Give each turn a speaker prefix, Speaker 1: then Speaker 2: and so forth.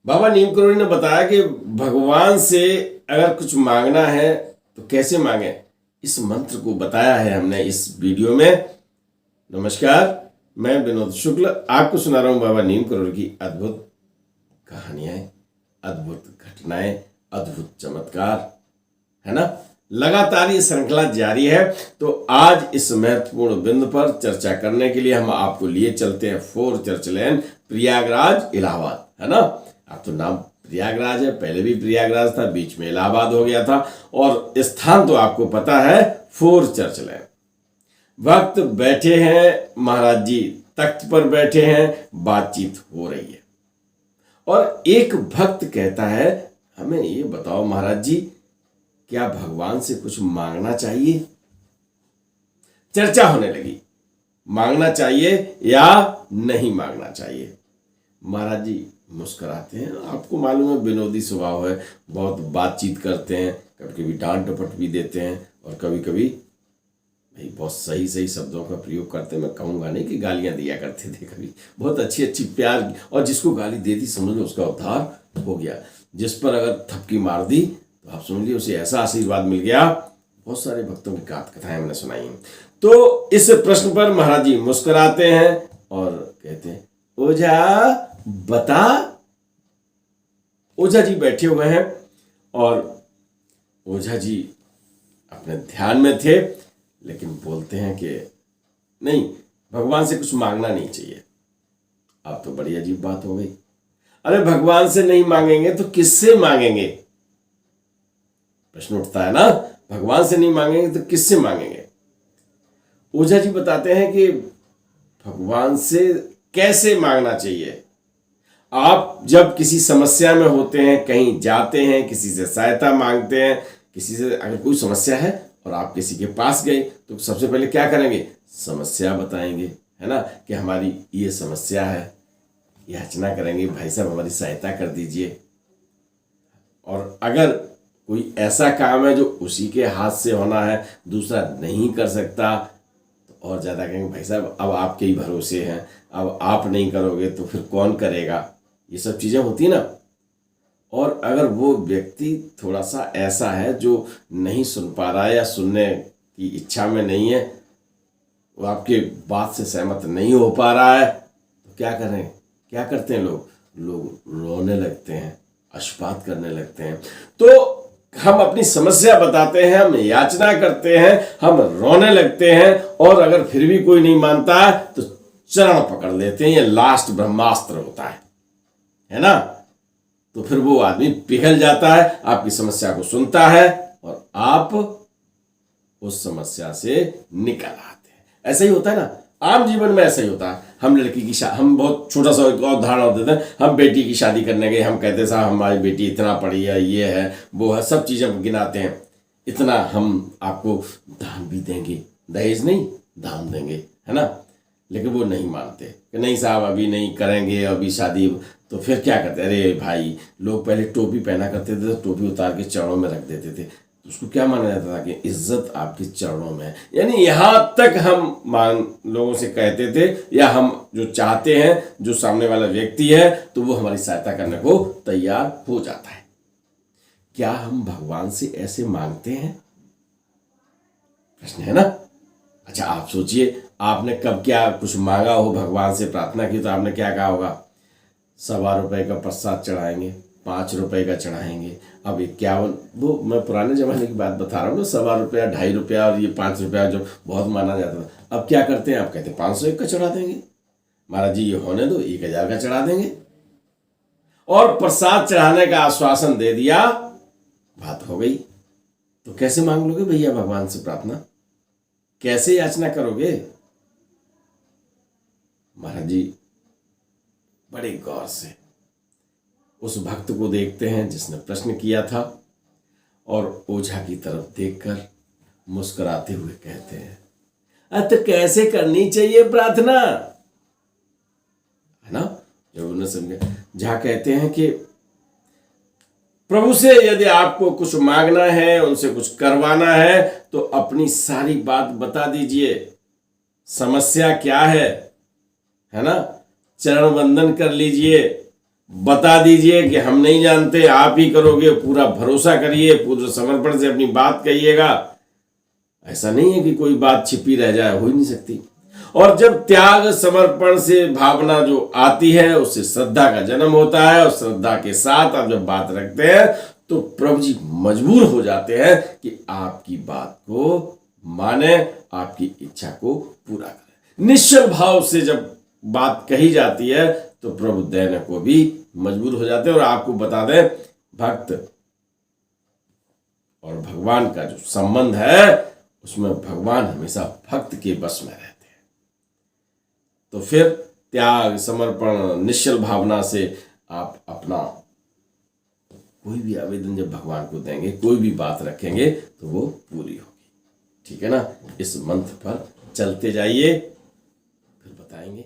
Speaker 1: बाबा नीम करोड़ी ने बताया कि भगवान से अगर कुछ मांगना है तो कैसे मांगे, इस मंत्र को बताया है हमने इस वीडियो में। नमस्कार, मैं विनोद शुक्ल आपको सुना रहा हूं बाबा नीम करोड़ी की अद्भुत कहानियां, अद्भुत घटनाएं, अद्भुत चमत्कार, है ना। लगातार ये श्रृंखला जारी है। तो आज इस महत्वपूर्ण बिंदु पर चर्चा करने के लिए हम आपको लिए चलते हैं फोर चर्च लेन, प्रयागराज, इलाहाबाद, है ना। अब तो नाम प्रयागराज है, पहले भी प्रयागराज था, बीच में इलाहाबाद हो गया था, और स्थान तो आपको पता है, फोर चर्च लेन। भक्त बैठे हैं, महाराज जी तख्त पर बैठे हैं, बातचीत हो रही है, और एक भक्त कहता है, हमें ये बताओ महाराज जी, क्या भगवान से कुछ मांगना चाहिए। चर्चा होने लगी, मांगना चाहिए या नहीं मांगना चाहिए। महाराज जी मुस्कुराते हैं, आपको मालूम है विनोदी स्वभाव है, बहुत बातचीत करते हैं, कभी कभी डांट डपट भी देते हैं, और कभी कभी भाई बहुत सही सही शब्दों का प्रयोग करते हैं। मैं कहूँगा नहीं कि गालियाँ दिया करते थे, कभी बहुत अच्छी अच्छी प्यार, और जिसको गाली दे दी समझ लो उसका उद्धार हो गया। जिस पर अगर थपकी मार दी तो आप समझिए उसे ऐसा आशीर्वाद मिल गया। बहुत सारे भक्तों की कथाएं हमने सुनाई हैं। तो इस प्रश्न पर महाराज जी मुस्कुराते हैं और कहते हैं, ओझा बता। ओझा जी बैठे हुए हैं और ओझा जी अपने ध्यान में थे, लेकिन बोलते हैं कि नहीं, भगवान से कुछ मांगना नहीं चाहिए। अब तो बड़ी अजीब बात हो गई। अरे भगवान से नहीं मांगेंगे तो किससे मांगेंगे, प्रश्न उठता है ना। भगवान से नहीं मांगेंगे तो किससे मांगेंगे। ओझा जी बताते हैं कि भगवान से कैसे मांगना चाहिए। आप जब किसी समस्या में होते हैं, कहीं जाते हैं, किसी से सहायता मांगते हैं, किसी से अगर कोई समस्या है और आप किसी के पास गए तो सबसे पहले क्या करेंगे, समस्या बताएंगे, है ना, कि हमारी ये समस्या है, याचना करेंगे, भाई साहब हमारी सहायता कर दीजिए। और अगर कोई ऐसा काम है जो उसी के हाथ से होना है, दूसरा नहीं कर सकता, तो और ज़्यादा कहेंगे, भाई साहब अब आपके ही भरोसे हैं, अब आप नहीं करोगे तो फिर कौन करेगा। ये सब चीज़ें होती ना। और अगर वो व्यक्ति थोड़ा सा ऐसा है जो नहीं सुन पा रहा है या सुनने की इच्छा में नहीं है, वो आपके बात से सहमत नहीं हो पा रहा है, तो क्या करें, क्या करते हैं लोग रोने लगते हैं, अश्पात करने लगते हैं। तो हम अपनी समस्या बताते हैं, हम याचना करते हैं, हम रोने लगते हैं, और अगर फिर भी कोई नहीं मानता है तो चरण पकड़ लेते हैं। ये लास्ट ब्रह्मास्त्र होता है ना। तो फिर वो आदमी पिघल जाता है, आपकी समस्या को सुनता है और आप उस समस्या से निकल आते हैं। ऐसा ही होता है ना, आम जीवन में ऐसा ही होता है। हम लड़की की हम बहुत छोटा सा एक उदाहरण देते हैं, हम बेटी की शादी करने गए, हम कहते हैं साहब हमारी बेटी इतना पढ़ी है, ये है वो है, सब चीज़ें गिनाते हैं, इतना हम आपको दान भी देंगे, दहेज नहीं दान देंगे, है ना। लेकिन वो नहीं मानते कि नहीं साहब अभी नहीं करेंगे, अभी शादी। तो फिर क्या करते, अरे भाई लोग पहले टोपी पहना करते थे तो टोपी उतार के चरणों में रख देते थे, तो उसको क्या माना जाता था कि इज्जत आपके चरणों में है। यानी यहाँ तक हम लोगों से कहते थे, या हम जो चाहते हैं, जो सामने वाला व्यक्ति है, तो वो हमारी सहायता करने को तैयार हो जाता है। क्या हम भगवान से ऐसे मांगते हैं, प्रश्न है ना। अच्छा आप सोचिए, आपने कब क्या कुछ मांगा हो, भगवान से प्रार्थना की, तो आपने क्या कहा होगा, 1.25 रुपए का प्रसाद चढ़ाएंगे, 5 रुपए का चढ़ाएंगे। अब 51, वो मैं पुराने जमाने की बात बता रहा हूँ ना, 1.25 रुपया, 2.5 रुपया और ये 5 रुपया जो बहुत माना जाता था। अब क्या करते हैं, आप कहते हैं 501 का चढ़ा देंगे, महाराज जी ये होने दो, 1000 का चढ़ा देंगे, और प्रसाद चढ़ाने का आश्वासन दे दिया, बात हो गई। तो कैसे मांग लोगे भैया भगवान से प्रार्थना, कैसे याचना करोगे। महाराज जी बड़े गौर से उस भक्त को देखते हैं जिसने प्रश्न किया था, और ओझा की तरफ देखकर मुस्कुराते हुए कहते हैं, तो कैसे करनी चाहिए प्रार्थना, है ना। जब उन्हें समझे, जहां कहते हैं कि प्रभु से यदि आपको कुछ मांगना है, उनसे कुछ करवाना है, तो अपनी सारी बात बता दीजिए, समस्या क्या है ना, चरण वंदन कर लीजिए, बता दीजिए कि हम नहीं जानते, आप ही करोगे, पूरा भरोसा करिए, पूरे समर्पण से अपनी बात कहिएगा। ऐसा नहीं है कि कोई बात छिपी रह जाए, हो ही नहीं सकती। और जब त्याग समर्पण से भावना जो आती है, उससे श्रद्धा का जन्म होता है, और श्रद्धा के साथ आप जब बात रखते हैं तो प्रभु जी मजबूर हो जाते हैं कि आपकी बात को माने, आपकी इच्छा को पूरा करें। निश्चल भाव से जब बात कही जाती है तो प्रभु देने को भी मजबूर हो जाते हैं। और आपको बता दें, भक्त और भगवान का जो संबंध है, उसमें भगवान हमेशा भक्त के बस में रहते हैं। तो फिर त्याग समर्पण निश्चल भावना से आप अपना कोई भी आवेदन जब भगवान को देंगे, कोई भी बात रखेंगे, तो वो पूरी होगी। ठीक है ना? इस मंत्र पर चलते जाइए, फिर बताएंगे।